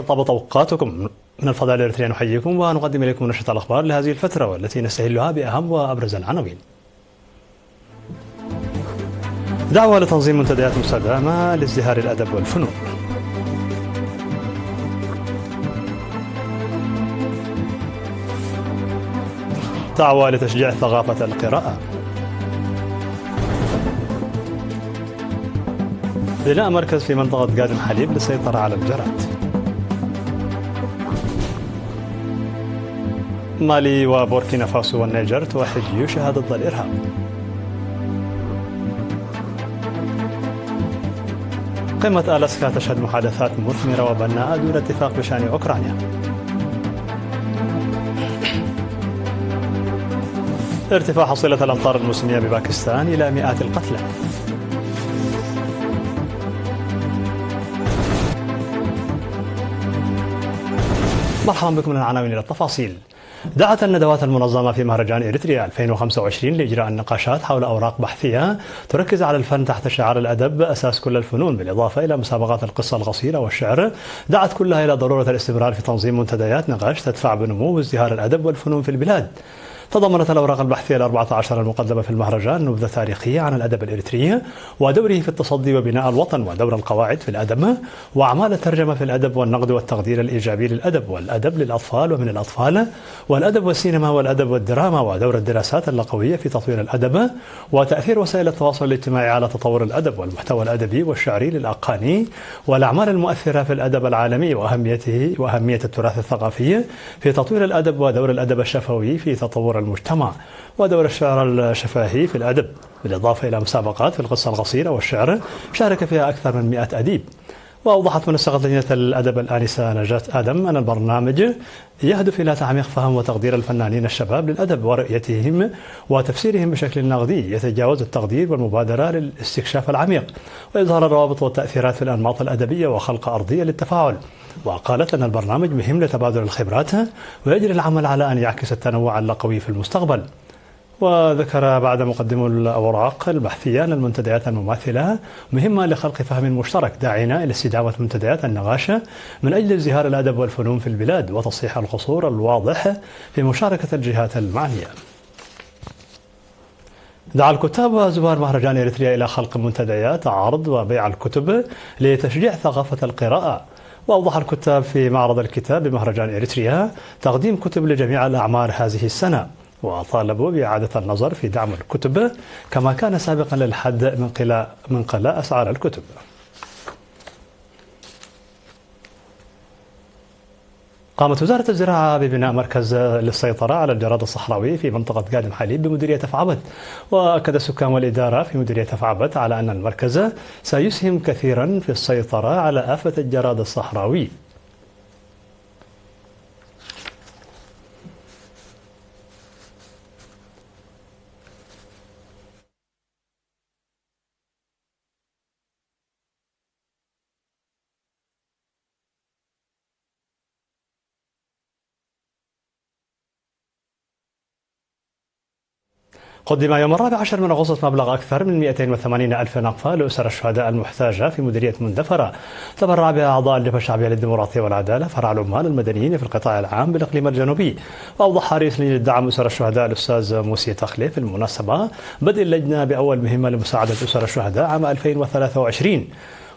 طابت أوقاتكم. من الفضاء الإريتري نحييكم ونقدم إليكم نشرة الأخبار لهذه الفترة والتي نستهلها بأهم وأبرز العناوين. دعوة لتنظيم منتديات مستدامة لازدهار الأدب والفنون. دعوة لتشجيع ثقافة القراءة. بناء مركز في منطقة قادم حليب للسيطرة على الجراد. مالي وبوركينا فاسو والنيجر توحد جيوشها ضد الإرهاب. قمة ألاسكا تشهد محادثات مثمرة وبناءة دون اتفاق بشأن أوكرانيا. ارتفاع حصيلة الأمطار الموسمية بباكستان إلى مئات القتلى. مرحبا بكم من العناوين إلى التفاصيل. دعت الندوات المنظمة في مهرجان إريتريا 2025 لإجراء النقاشات حول أوراق بحثية تركز على الفن تحت شعار الأدب أساس كل الفنون، بالإضافة إلى مسابقات القصة القصيرة والشعر، دعت كلها إلى ضرورة الاستمرار في تنظيم منتديات نقاش تدفع بنمو وازدهار الأدب والفنون في البلاد. تضمنت الأوراق البحثية 14 المقدمة في المهرجان نبذة تاريخية عن الأدب الإريتري ودوره في التصدي وبناء الوطن ودور القواعد في الأدب وأعمال الترجمة في الأدب والنقد والتقدير الإيجابي للأدب والأدب للأطفال ومن الأطفال والأدب والسينما والأدب والدراما ودور الدراسات اللغوية في تطوير الأدب وتأثير وسائل التواصل الاجتماعي على تطور الأدب والمحتوى الأدبي والشعري للأغاني والأعمال المؤثرة في الأدب العالمي وأهمية التراث الثقافي في تطوير الأدب ودور الأدب الشفوي في تطور المجتمع ودور الشعر الشفاهي في الأدب، بالإضافة إلى مسابقات في القصة القصيرة والشعر شارك فيها أكثر من 100 أديب. وأوضحت منسقة لجنة الأدب الآنسة نجاة آدم أن البرنامج يهدف إلى تعميق فهم وتقدير الفنانين الشباب للأدب ورؤيتهم وتفسيرهم بشكل نقدي يتجاوز التقدير والمبادرة للاستكشاف العميق وإظهار الروابط والتأثيرات في الأنماط الأدبية وخلق أرضية للتفاعل. وقالت أن البرنامج مهم لتبادل الخبرات ويجري العمل على أن يعكس التنوع اللغوي في المستقبل. وذكر بعد مقدم الأوراق البحثية أن المنتديات المماثلة مهمة لخلق فهم مشترك، داعينا إلى استدامة منتديات النقاش من أجل ازدهار الأدب والفنون في البلاد وتصحيح القصور الواضح في مشاركة الجهات المعنية. دعا الكتاب وزوار مهرجان إريتريا إلى خلق منتديات عرض وبيع الكتب لتشجيع ثقافة القراءة. وأوضح الكتاب في معرض الكتاب بمهرجان إريتريا تقديم كتب لجميع الأعمار هذه السنة، وطالبوا بإعادة النظر في دعم الكتب كما كان سابقا للحد من قلاء أسعار الكتب. قامت وزارة الزراعة ببناء مركز للسيطرة على الجراد الصحراوي في منطقة قادم حليب بمديرية تفعبت. وأكد السكان والإدارة في مديرية تفعبت على أن المركز سيسهم كثيرا في السيطرة على آفة الجراد الصحراوي. قدم يوم 14 من أغسطس مبلغ أكثر من 280 ألف نقفة لأسر الشهداء المحتاجة في مديرية مندفرة. تبرع بها أعضاء الجبهة الشعبية للديمقراطية والعدالة فرع العمال المدنيين في القطاع العام بالإقليم الجنوبي. وأوضح رئيس لجنة دعم أسر الشهداء الأستاذ موسى تخلي في المناسبة بدء اللجنة بأول مهمة لمساعدة أسر الشهداء عام 2023.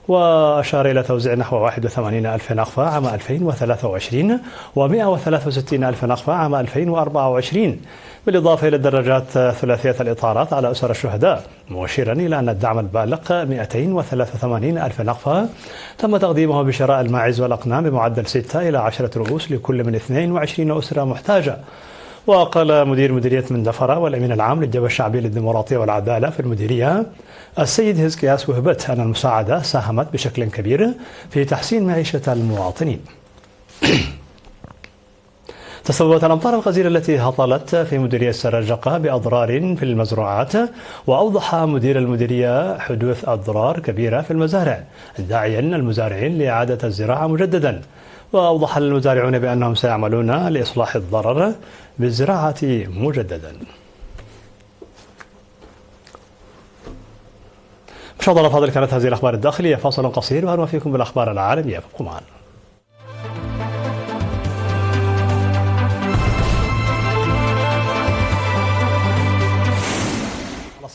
وأشار إلى توزيع نحو 81 ألف نقفة عام 2023 و163 ألف نقفة عام 2024، بالإضافة إلى الدراجات ثلاثية الإطارات على أسر الشهداء، مشيرا إلى أن الدعم البالغ 283 ألف نقفة تم تقديمه بشراء الماعز والأقنام بمعدل 6 إلى 10 رؤوس لكل من 22 أسرة محتاجة. وقال مدير مديرية مندفرة والأمين العام للجبهة الشعبية للديمقراطية والعدالة في المديرية السيد هزكياس وهبت أن المساعدة ساهمت بشكل كبير في تحسين معيشة المواطنين. تسببت الأمطار الغزيرة التي هطلت في مديرية سراجقة بأضرار في المزروعات، وأوضح مدير المديرية حدوث أضرار كبيرة في المزارع، داعيا المزارعين لإعادة الزراعة مجددا. وأوضح المزارعون بأنهم سيعملون لإصلاح الضرر بالزراعة مجددا. مشاهدينا الأفاضل، كانت هذه الأخبار الداخلية. فاصل قصير وأهلا فيكم بالأخبار العالمية، ابقوا معنا.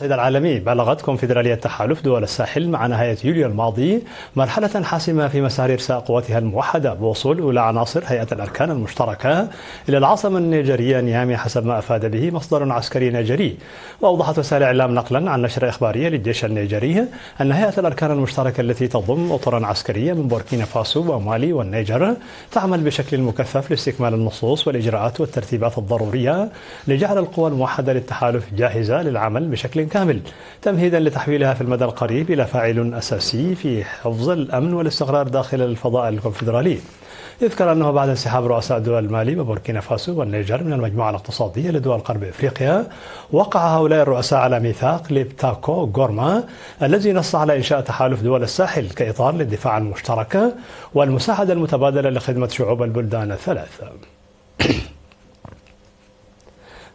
الصعيد العالمي، بلغت كونفدرالية تحالف دول الساحل مع نهاية يوليو الماضي مرحلة حاسمة في مسار إرساء قواتها الموحدة بوصول أولى عناصر هيئة الأركان المشتركة إلى العاصمة النيجيرية نيامي حسب ما أفاد به مصدر عسكري نيجيري. وأوضحت وسائل إعلام نقلا عن نشرة إخبارية للجيش النيجيري أن هيئة الأركان المشتركة التي تضم أطرا عسكرية من بوركينا فاسو ومالي والنيجر تعمل بشكل مكثف لاستكمال النصوص والإجراءات والترتيبات الضرورية لجعل القوى الموحدة للتحالف جاهزة للعمل بشكل كامل، تمهيدا لتحويلها في المدى القريب إلى فاعل أساسي في حفظ الأمن والاستقرار داخل الفضاء الكونفدرالي. يذكر أنه بعد انسحاب رؤساء دول مالي وبوركينا فاسو والنيجر من المجموعة الاقتصادية لدول غرب إفريقيا، وقع هؤلاء الرؤساء على ميثاق لبتاكو غورما الذي نص على إنشاء تحالف دول الساحل كإطار للدفاع المشترك والمساعدة المتبادلة لخدمة شعوب البلدان الثلاث.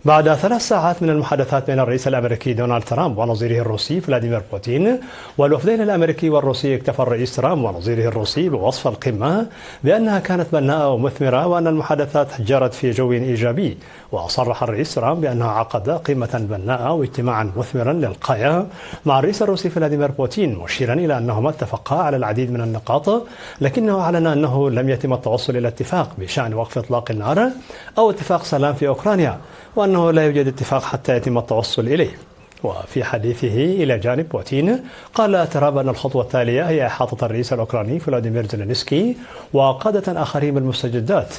بعد 3 ساعات من المحادثات بين الرئيس الأمريكي دونالد ترامب ونظيره الروسي فلاديمير بوتين والوفدين الأمريكي والروسي، اكتفى الرئيس ترامب ونظيره الروسي بوصف القمة بأنها كانت بناءة ومثمرة وأن المحادثات جرت في جو إيجابي. وصرح الرئيس ترامب بأنه عقد قمة بناءة واجتماعا مثمرا للغاية مع الرئيس الروسي فلاديمير بوتين، مشيرا إلى أنهما اتفقا على العديد من النقاط، لكنه أعلن أنه لم يتم التوصل إلى اتفاق بشأن وقف إطلاق النار أو اتفاق سلام في أوكرانيا، وأنه لا يوجد اتفاق حتى يتم التوصل إليه. وفي حديثه إلى جانب بوتين قال ترامب أن الخطوة التالية هي إحاطة الرئيس الأوكراني فلاديمير زيلينسكي وقادة آخرين بالمستجدات،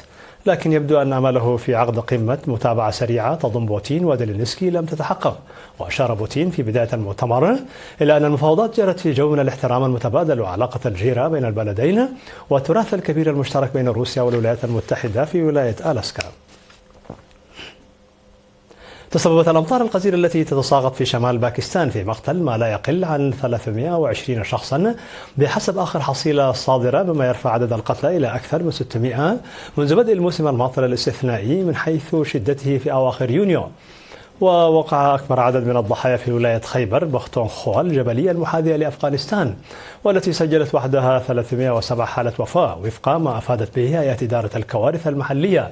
لكن يبدو أن أمله في عقد قمة متابعة سريعة تضم بوتين وزيلينسكي لم تتحقق. وأشار بوتين في بداية المؤتمر إلى أن المفاوضات جرت في جو من الاحترام المتبادل وعلاقة الجيرة بين البلدين والتراث الكبير المشترك بين روسيا والولايات المتحدة في ولاية ألاسكا. تسببت الأمطار الغزيرة التي تتساقط في شمال باكستان في مقتل ما لا يقل عن 320 شخصا بحسب آخر حصيلة صادرة، بما يرفع عدد القتلى إلى أكثر من 600 منذ بدء الموسم الماطر الاستثنائي من حيث شدته في أواخر يونيو. ووقع أكبر عدد من الضحايا في ولاية خيبر بختونخوا الجبلية المحاذية لأفغانستان، والتي سجلت وحدها 307 حالة وفاة وفق ما أفادت به هيئة إدارة الكوارث المحلية،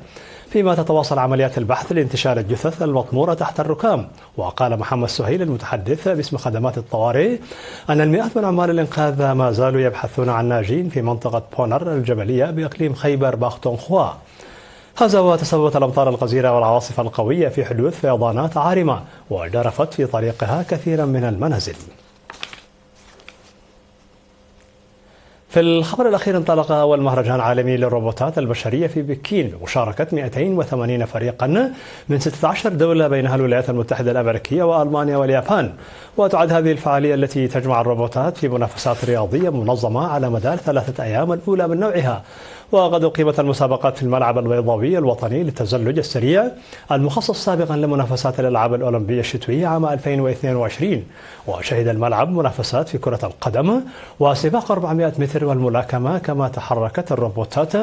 فيما تتواصل عمليات البحث لانتشار الجثث المطمورة تحت الركام. وقال محمد سهيل المتحدث باسم خدمات الطوارئ أن المئات من عمال الإنقاذ ما زالوا يبحثون عن ناجين في منطقة بونر الجبلية بإقليم خيبر بختونخوا. هذا وتسببت الأمطار الغزيرة والعواصف القوية في حدوث فيضانات عارمة وجرفت في طريقها كثيرا من المنازل. في الخبر الأخير، انطلق أول مهرجان عالمي للروبوتات البشرية في بكين بمشاركة 280 فريقا من 16 دولة بينها الولايات المتحدة الأمريكية وألمانيا واليابان. وتعد هذه الفعالية التي تجمع الروبوتات في منافسات رياضية منظمة على مدار 3 أيام الأولى من نوعها. وقد أقيمت المسابقات في الملعب البيضاوي الوطني للتزلج السريع المخصص سابقا لمنافسات الألعاب الأولمبية الشتوية عام 2022. وشهد الملعب منافسات في كرة القدم وسباق 400 متر والملاكمة، كما تحركت الروبوتات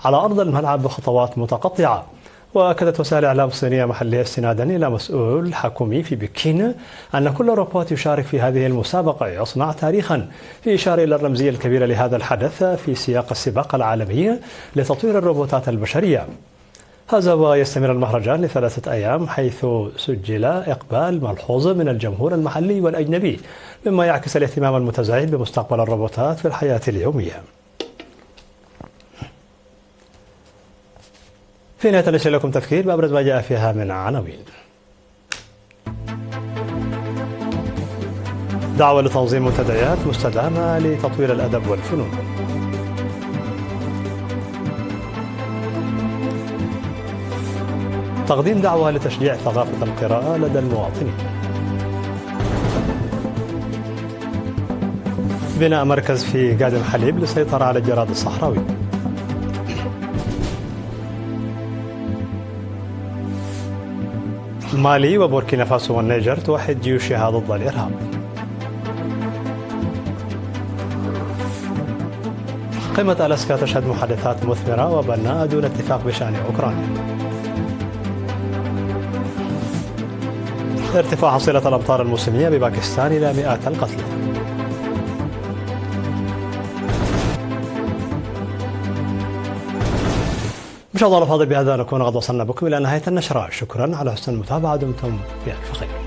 على أرض الملعب بخطوات متقطعة. وأكدت وسائل إعلام صينية محلية استنادا إلى مسؤول حكومي في بكين أن كل روبوت يشارك في هذه المسابقة يصنع تاريخا، في إشارة إلى الرمزية الكبيرة لهذا الحدث في سياق السباق العالمي لتطوير الروبوتات البشرية. هذا ويستمر المهرجان ل3 أيام، حيث سجل إقبال ملحوظ من الجمهور المحلي والأجنبي، مما يعكس الاهتمام المتزايد بمستقبل الروبوتات في الحياة اليومية. في نهاية نشر لكم تذكير بأبرز ما جاء فيها من عناوين. دعوة لتنظيم منتديات مستدامة لتطوير الأدب والفنون. تقديم دعوة لتشجيع ثقافة القراءة لدى المواطنين. بناء مركز في قادم حليب للسيطرة على الجراد الصحراوي. مالي وبوركينا فاسو والنيجر توحد جيوشها ضد الإرهاب. قمة ألاسكا تشهد محادثات مثمرة وبناءة دون اتفاق بشأن أوكرانيا. ارتفاع حصيلة الأمطار الموسمية بباكستان إلى مئات القتلى. مشاهدينا الأفاضل، بهذا نكون قد وصلنا بكم إلى نهاية النشرة. شكرا على حسن المتابعة، دمتم في ألف خير.